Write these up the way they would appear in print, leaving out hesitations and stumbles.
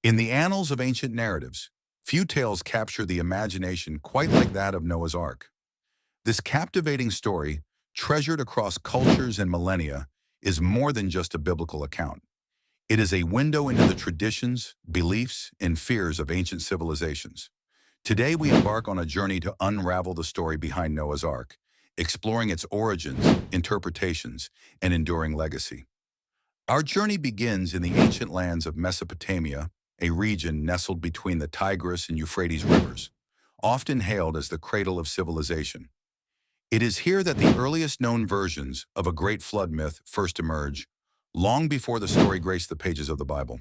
In the annals of ancient narratives, few tales capture the imagination quite like that of Noah's Ark. This captivating story, treasured across cultures and millennia, is more than just a biblical account. It is a window into the traditions, beliefs, and fears of ancient civilizations. Today we embark on a journey to unravel the story behind Noah's Ark, exploring its origins, interpretations, and enduring legacy. Our journey begins in the ancient lands of Mesopotamia, a region nestled between the Tigris and Euphrates rivers, often hailed as the cradle of civilization. It is here that the earliest known versions of a great flood myth first emerge, long before the story graced the pages of the Bible.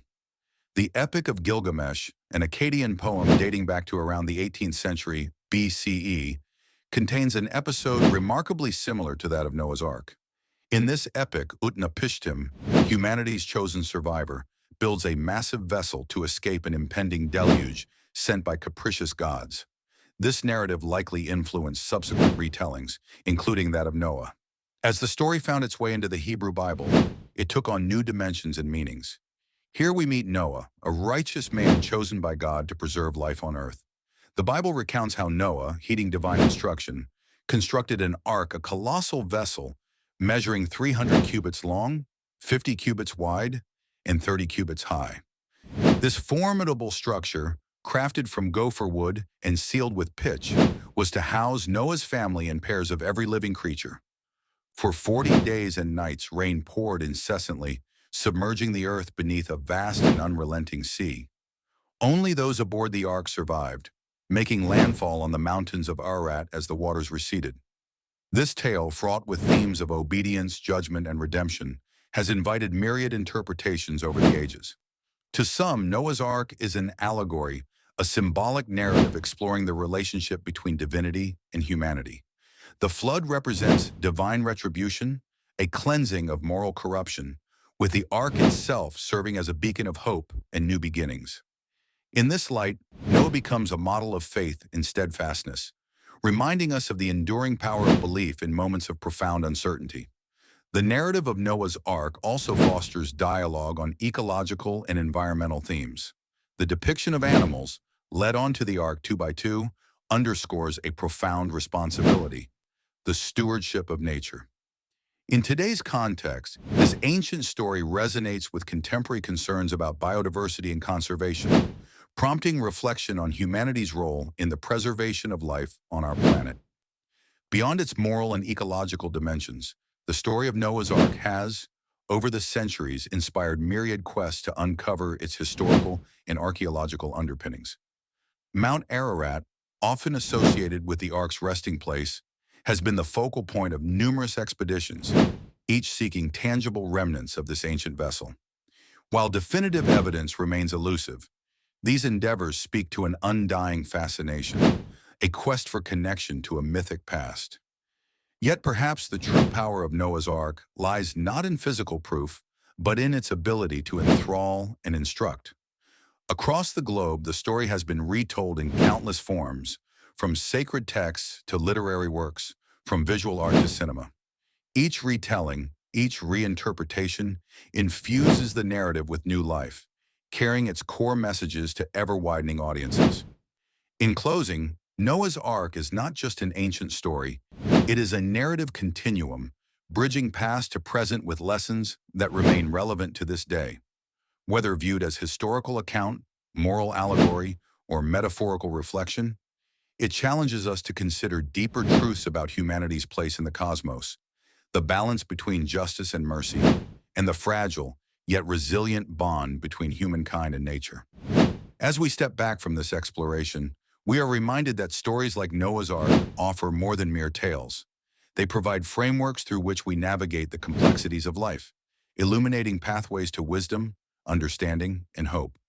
The Epic of Gilgamesh, an Akkadian poem dating back to around the 18th century BCE, contains an episode remarkably similar to that of Noah's Ark. In this epic, Utnapishtim, humanity's chosen survivor, builds a massive vessel to escape an impending deluge sent by capricious gods. This narrative likely influenced subsequent retellings, including that of Noah. As the story found its way into the Hebrew Bible, it took on new dimensions and meanings. Here we meet Noah, a righteous man chosen by God to preserve life on earth. The Bible recounts how Noah, heeding divine instruction, constructed an ark, a colossal vessel measuring 300 cubits long, 50 cubits wide, and 30 cubits high. This formidable structure, crafted from gopher wood and sealed with pitch, was to house Noah's family and pairs of every living creature. For 40 days and nights rain poured incessantly, submerging the earth beneath a vast and unrelenting sea. Only those aboard the ark survived, making landfall on the mountains of Ararat as the waters receded. This tale, fraught with themes of obedience, judgment, and redemption, has invited myriad interpretations over the ages. To some, Noah's Ark is an allegory, a symbolic narrative exploring the relationship between divinity and humanity. The flood represents divine retribution, a cleansing of moral corruption, with the ark itself serving as a beacon of hope and new beginnings. In this light, Noah becomes a model of faith and steadfastness, reminding us of the enduring power of belief in moments of profound uncertainty. The narrative of Noah's Ark also fosters dialogue on ecological and environmental themes. The depiction of animals, led onto the ark two by two, underscores a profound responsibility: the stewardship of nature. In today's context, this ancient story resonates with contemporary concerns about biodiversity and conservation, prompting reflection on humanity's role in the preservation of life on our planet. Beyond its moral and ecological dimensions, the story of Noah's Ark has, over the centuries, inspired myriad quests to uncover its historical and archaeological underpinnings. Mount Ararat, often associated with the Ark's resting place, has been the focal point of numerous expeditions, each seeking tangible remnants of this ancient vessel. While definitive evidence remains elusive, these endeavors speak to an undying fascination, a quest for connection to a mythic past. Yet perhaps the true power of Noah's Ark lies not in physical proof, but in its ability to enthrall and instruct. Across the globe, the story has been retold in countless forms, from sacred texts to literary works, from visual art to cinema. Each retelling, each reinterpretation, infuses the narrative with new life, carrying its core messages to ever-widening audiences. In closing, Noah's Ark is not just an ancient story, it is a narrative continuum, bridging past to present with lessons that remain relevant to this day. Whether viewed as historical account, moral allegory, or metaphorical reflection, it challenges us to consider deeper truths about humanity's place in the cosmos, the balance between justice and mercy, and the fragile, yet resilient bond between humankind and nature. As we step back from this exploration, we are reminded that stories like Noah's Ark offer more than mere tales. They provide frameworks through which we navigate the complexities of life, illuminating pathways to wisdom, understanding, and hope.